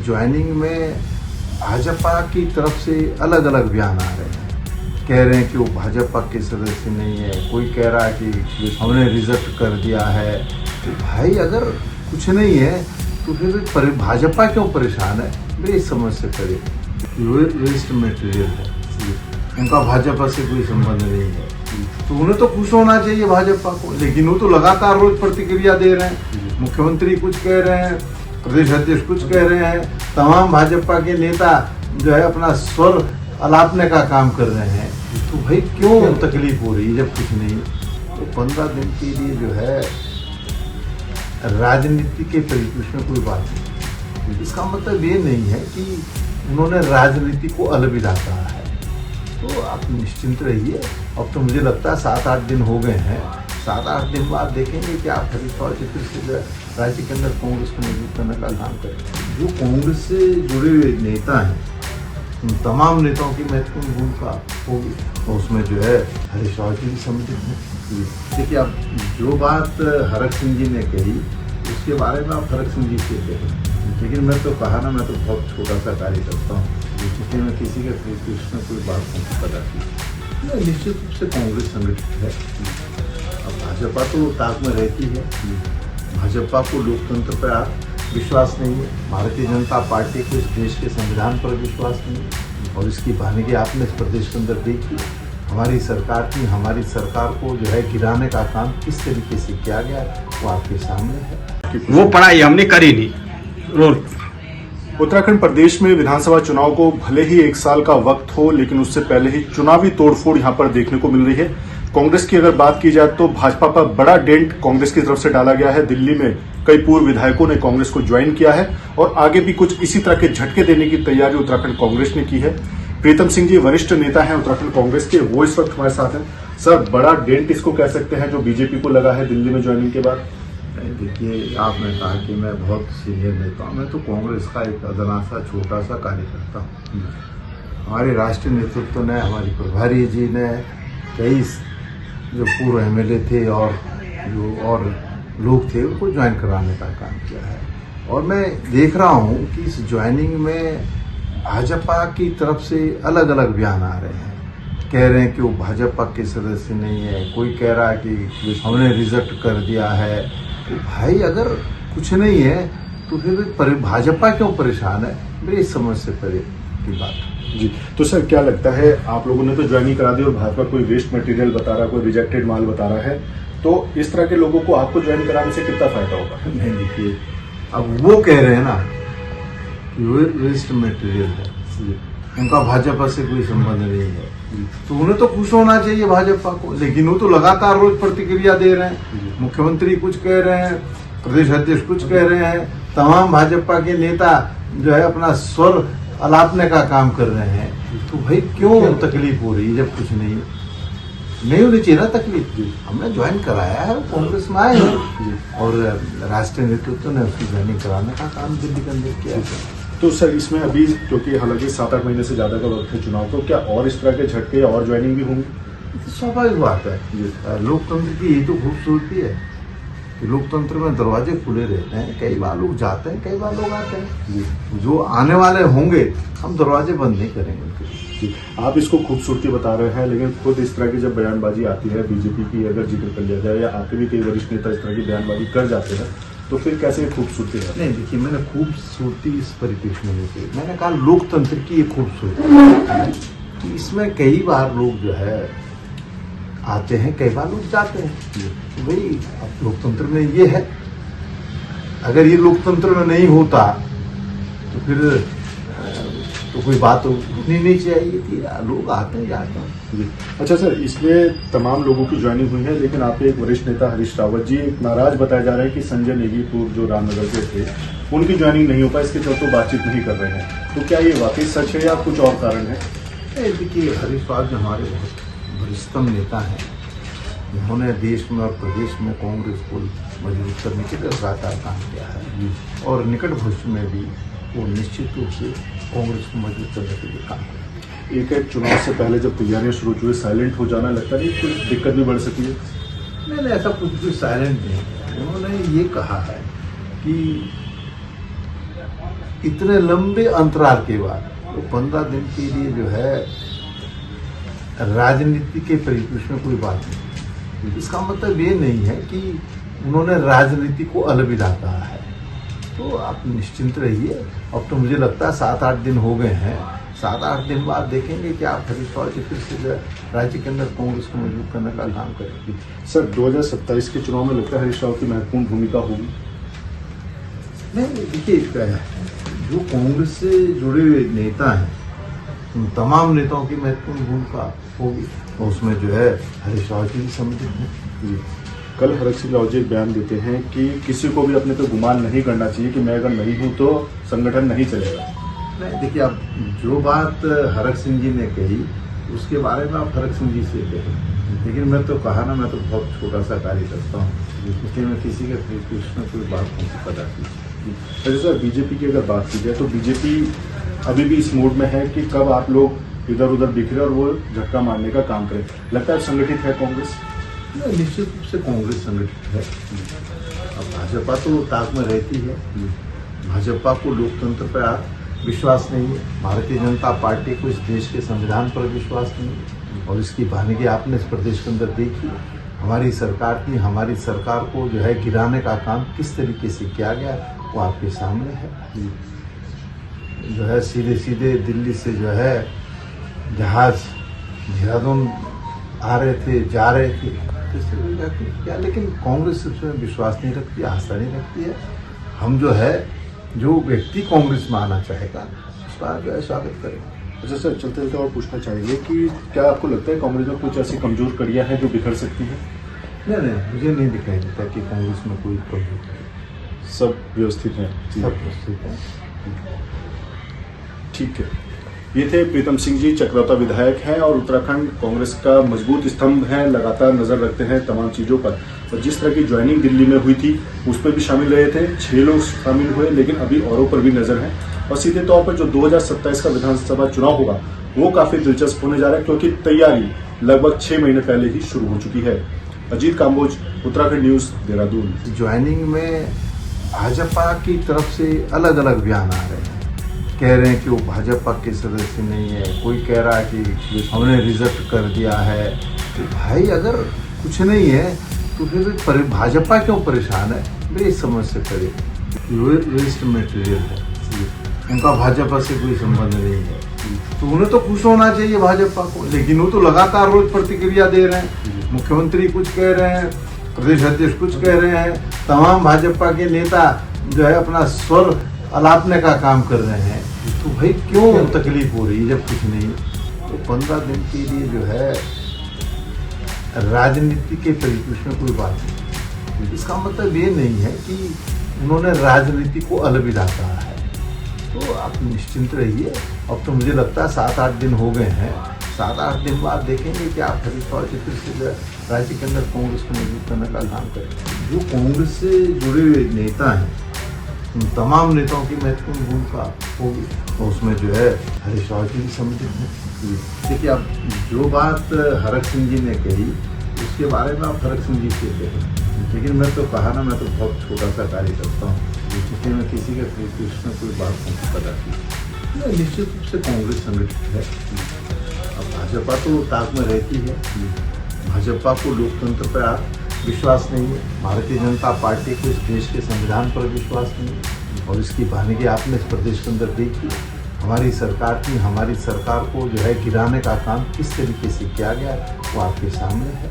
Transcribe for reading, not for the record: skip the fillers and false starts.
Joining में भाजपा की तरफ से अलग अलग बयान आ रहे हैं। कह रहे हैं कि वो भाजपा के सदस्य नहीं है, कोई कह रहा है कि हमने रिजेक्ट कर दिया है। तो भाई अगर कुछ नहीं है तो फिर भाजपा क्यों परेशान है? मेरी समझ से परे वेस्ट मटेरियल है, उनका भाजपा से कोई संबंध नहीं है, तो उन्हें तो खुश होना चाहिए भाजपा को। लेकिन वो तो लगातार रोज प्रतिक्रिया दे रहे हैं, मुख्यमंत्री कुछ कह रहे हैं, प्रदेश अध्यक्ष कुछ कह रहे हैं, तमाम भाजपा के नेता जो है अपना स्वर अलापने का काम कर रहे हैं। तो भाई क्यों तकलीफ हो रही है जब कुछ नहीं? तो 15 दिन के लिए जो है राजनीति के परिप्रेक्ष्य में कोई बात नहीं। इसका मतलब ये नहीं है कि उन्होंने राजनीति को अलविदा कहा है। तो आप निश्चिंत रहिए। अब तो मुझे लगता है 7-8 दिन हो गए हैं, 7-8 दिन बाद देखेंगे कि आप हरीश रावत जी फिर से राज्य के अंदर कांग्रेस को मजबूत करने का काम करें। जो कांग्रेस से जुड़े हुए नेता हैं उन तमाम नेताओं की महत्वपूर्ण भूमिका होगी, और उसमें जो है हरीश रावत जी भी सम्मिलित हैं। देखिए, अब जो बात हरक सिंह जी ने कही उसके बारे में आप हरक सिंह जी से कहें, लेकिन मैं तो कहा ना, मैं तो बहुत छोटा सा कार्य करता हूँ, जिससे मैं किसी के कृष्ण कोई बात नहीं पता की। निश्चित रूप से कांग्रेस संगठित है। अब भाजपा तो ताक में रहती है, भाजपा को लोकतंत्र पर विश्वास नहीं है, भारतीय जनता पार्टी को इस देश के संविधान पर विश्वास नहीं है, और इसकी भानगी आपने इस प्रदेश के अंदर देखी। हमारी सरकार की, हमारी सरकार को जो है गिराने का काम किस तरीके से किया गया वो आपके सामने है। वो पढ़ाई हमने करी नहीं। उत्तराखंड प्रदेश में विधानसभा चुनाव को भले ही 1 साल का वक्त हो, लेकिन उससे पहले ही चुनावी तोड़फोड़ यहां पर देखने को मिल रही है। कांग्रेस की अगर बात की जाए तो भाजपा पर बड़ा डेंट कांग्रेस की तरफ से डाला गया है। दिल्ली में कई पूर्व विधायकों ने कांग्रेस को ज्वाइन किया है और आगे भी कुछ इसी तरह के झटके देने की तैयारी उत्तराखंड कांग्रेस ने की है। प्रीतम सिंह जी वरिष्ठ नेता हैं उत्तराखंड कांग्रेस के, वो इस वक्त हमारे साथ हैं। सर, बड़ा डेंट इसको कह सकते हैं जो बीजेपी को लगा है दिल्ली में ज्वाइनिंग के बाद? देखिए, आपने कहा कि मैं बहुत सीनियर नेता हूँ, मैं तो कांग्रेस का एक अदना सा छोटा सा कार्यकर्ता हूँ। हमारे राष्ट्रीय नेतृत्व ने, हमारी प्रभारी जी ने, कई जो पूर्व एमएलए थे और जो और लोग थे उनको ज्वाइन कराने का काम किया है। और मैं देख रहा हूँ कि इस ज्वाइनिंग में भाजपा की तरफ से अलग अलग बयान आ रहे हैं। कह रहे हैं कि वो भाजपा के सदस्य नहीं है, कोई कह रहा है कि हमने रिजेक्ट कर दिया है। तो भाई अगर कुछ नहीं है तो फिर भाजपा क्यों परेशान है? मेरी समझ से परे की बात जी। तो सर, क्या लगता है, आप लोगों ने तो ज्वाइनिंग करा दी और भाजपा कोई वेस्ट मटेरियल बता रहा, कोई रिजेक्टेड माल बता रहा है, तो इस तरह के लोगों को आपको ज्वाइन कराने से कितना फायदा होगा? नहीं, देखिए, अब वो कह रहे हैं ना कि वेस्ट मटेरियल है, उनका भाजपा से कोई संबंध नहीं है, तो उन्हें तो खुश होना चाहिए भाजपा को। लेकिन वो तो लगातार रोज प्रतिक्रिया दे रहे हैं, मुख्यमंत्री कुछ कह रहे हैं, प्रदेश अध्यक्ष कुछ कह रहे हैं, तमाम भाजपा के नेता जो है अपना स्वर अलापने का काम कर रहे हैं। तो भाई क्यों तकलीफ हो रही है जब कुछ नहीं होनी चाहिए ना तकलीफ? हमने ज्वाइन कराया है, कांग्रेस में आए हैं और राष्ट्रीय नेतृत्व ने उसकी ज्वाइनिंग कराने का काम दिल्ली के अंदर किया है। तो सर, इसमें अभी क्योंकि हालांकि 7-8 महीने से ज्यादा का वक्त है चुनाव, तो क्या और इस तरह के झटके और ज्वाइनिंग भी होंगी? स्वाभाविक बात है, लोकतंत्र की यही तो खूबसूरती है कि लोकतंत्र में दरवाजे खुले रहते हैं। कई बार लोग जाते हैं, कई बार लोग आते हैं। जो आने वाले होंगे हम दरवाजे बंद नहीं करेंगे उनके लिए। आप इसको खूबसूरती बता रहे हैं, लेकिन खुद इस तरह की जब बयानबाजी आती है बीजेपी की, अगर जिक्र कर लिया जाए, या आपके भी कई वरिष्ठ नेता इस तरह की बयानबाजी कर जाते हैं, तो फिर कैसे खूबसूरती है? नहीं, देखिए, मैंने खूबसूरती इस परिप्रेक्ष्य में नहीं कही, मैंने कहा लोकतंत्र की ये खूबसूरती कि इसमें कई बार लोग जो है आते हैं, कई बार लोग जाते हैं। तो भाई अब लोकतंत्र में ये है, अगर ये लोकतंत्र में नहीं होता तो फिर तो कोई बात उठनी नहीं चाहिए थी। लोग आते हैं, जाते हैं जी। अच्छा सर, इसमें तमाम लोगों की ज्वाइनिंग हुई है, लेकिन आपके एक वरिष्ठ नेता हरीश रावत जी नाराज बताया जा रहा है कि संजय नेगी जो रामनगर के थे, उनकी ज्वाइनिंग नहीं हो पाई, इसके चलते बातचीत नहीं कर रहे हैं। तो क्या ये वाकई सच है या कुछ और कारण है? देखिए, हरीश रावत जी हमारे बहुत वरिष्ठतम नेता हैं। उन्होंने देश में और प्रदेश में कांग्रेस को मजबूत करने के लिए लगातार काम किया है और निकट भविष्य में भी वो निश्चित रूप से कांग्रेस को मजबूत करने के लिए काम करेंगे। एक चुनाव से पहले जब तैयारियां शुरू हुई, साइलेंट हो जाना लगता नहीं कुछ दिक्कत भी बढ़ सकती है? नहीं, ऐसा कुछ भी साइलेंट नहीं है। उन्होंने ये कहा है कि इतने लंबे अंतराल के बाद तो 15 दिन के लिए जो है राजनीति के परिप्रेक्ष्य में कोई बात नहीं। इसका मतलब ये नहीं है कि उन्होंने राजनीति को अलविदा कहा है। तो आप निश्चिंत रहिए। अब तो मुझे लगता है 7-8 दिन हो गए हैं। 7-8 दिन बाद देखेंगे कि आप हरीश रावत जी फिर से राज्य के अंदर कांग्रेस को मजबूत करने का काम करेंगे। सर 2027 के चुनाव में लगता है हरीश रावत की महत्वपूर्ण भूमिका होगी। नहीं, देखिए जो कांग्रेस से जुड़े हुए नेता हैं उन तमाम नेताओं की महत्वपूर्ण भूमिका होगी और उसमें जो है हरीश रावत जी भी सम्मिलित हैं। कल हरक सिंह रावत जी एक बयान देते हैं कि किसी को भी अपने पे गुमान नहीं करना चाहिए कि मैं अगर नहीं हूं तो संगठन नहीं चलेगा। नहीं, देखिए आप जो बात हरक सिंह जी ने कही उसके बारे में आप हरक सिंह जी से कहें, लेकिन मैं तो कहा ना मैं तो बहुत छोटा सा कार्य करता हूँ, इसलिए मैं किसी के परिप्रेक्ष्य में कोई बात नहीं पता की। अच्छा सर, बीजेपी की अगर बात की जाए तो बीजेपी अभी भी इस मोड में है कि कब आप लोग इधर उधर बिखरे और वो झटका मारने का काम करें। लगता है संगठित है कांग्रेस? नहीं, निश्चित रूप से कांग्रेस संगठित है। अब भाजपा तो ताक में रहती है। भाजपा को लोकतंत्र पर विश्वास नहीं है, भारतीय जनता पार्टी को इस देश के संविधान पर विश्वास नहीं है और इसकी भानगी आपने इस प्रदेश के अंदर देखी। हमारी सरकार की हमारी सरकार को जो है गिराने का काम किस तरीके से किया गया वो आपके सामने है। जो है सीधे सीधे दिल्ली से जो है जहाज देहरादून आ रहे थे, जा रहे थे, क्या, लेकिन कांग्रेस उसमें विश्वास नहीं रखती, आस्था नहीं रखती है। हम जो है जो व्यक्ति कांग्रेस में आना चाहेगा उसका जो है स्वागत करेंगे। अच्छा सर, चलते चलते और पूछना चाहेंगे कि क्या आपको लगता है कांग्रेस में कुछ ऐसी कमजोर कड़ियां हैं जो बिखर सकती हैं? नहीं, मुझे नहीं दिखाई देता कि कांग्रेस में कोई कमजोर है। सब व्यवस्थित है। सब व्यवस्थित है। ठीक है, ये थे प्रीतम सिंह जी, चकरौता विधायक हैं और उत्तराखंड कांग्रेस का मजबूत स्तंभ हैं, लगातार नजर रखते हैं तमाम चीजों पर। और जिस तरह की ज्वाइनिंग दिल्ली में हुई थी उस पर भी शामिल रहे थे, 6 लोग शामिल हुए, लेकिन अभी औरों पर भी नजर है। और सीधे तौर पर जो 2027 का विधानसभा चुनाव होगा वो काफी दिलचस्प होने जा रहा है, क्योंकि तैयारी लगभग 6 महीने पहले ही शुरू हो चुकी है। अजीत काम्बोज, उत्तराखंड न्यूज, देहरादून। ज्वाइनिंग में भाजपा की तरफ से अलग अलग बयान आ रहे हैं, कह रहे हैं कि वो भाजपा के सदस्य नहीं है, कोई कह रहा है कि हमने रिजेक्ट कर दिया है। तो भाई अगर कुछ नहीं है तो फिर भाजपा क्यों परेशान है? वे इस समझ से करे वेस्ट मटेरियल है, उनका भाजपा से कोई संबंध नहीं है, तो उन्हें तो खुश होना चाहिए भाजपा को। लेकिन वो तो लगातार रोज प्रतिक्रिया दे रहे हैं, मुख्यमंत्री कुछ कह रहे हैं, प्रदेश अध्यक्ष कुछ कह रहे हैं, तमाम भाजपा के नेता जो है अपना स्वर अलापने का काम कर रहे हैं। तो भाई क्यों तकलीफ हो रही है जब कुछ नहीं? तो 15 दिन के लिए जो है राजनीति के परिप्रेक्ष्य में कोई बात नहीं। इसका मतलब ये नहीं है कि उन्होंने राजनीति को अलविदा कहा है। तो आप निश्चिंत रहिए। अब तो मुझे लगता है 7-8 दिन हो गए हैं। 7-8 दिन बाद देखेंगे कि आप हरीश रावत जी फिर से राज्य के अंदर कांग्रेस को मजबूत करने का काम करेंगे। जो कांग्रेस से जुड़े हुए नेता हैं उन तमाम नेताओं की महत्वपूर्ण भूमिका होगी और उसमें जो है हरीश रावत जी भी सम्मिलित हैं। देखिए आप जो बात हरक सिंह जी ने कही उसके बारे में आप हरक सिंह जी से कहें, लेकिन मैं तो कहा ना मैं तो बहुत छोटा सा कार्य करता हूँ, इसलिए मैं किसी के परिप्रेक्ष्य में कोई बात नहीं पता की। निश्चित रूप से कांग्रेस संगठित है। अब भाजपा तो ताक में रहती है। भाजपा को लोकतंत्र पर विश्वास नहीं है, भारतीय जनता पार्टी को इस देश के संविधान पर विश्वास नहीं है और इसकी भानगी आपने इस प्रदेश के अंदर देखी। हमारी सरकार की हमारी सरकार को जो है गिराने का काम किस तरीके से किया गया वो आपके सामने है।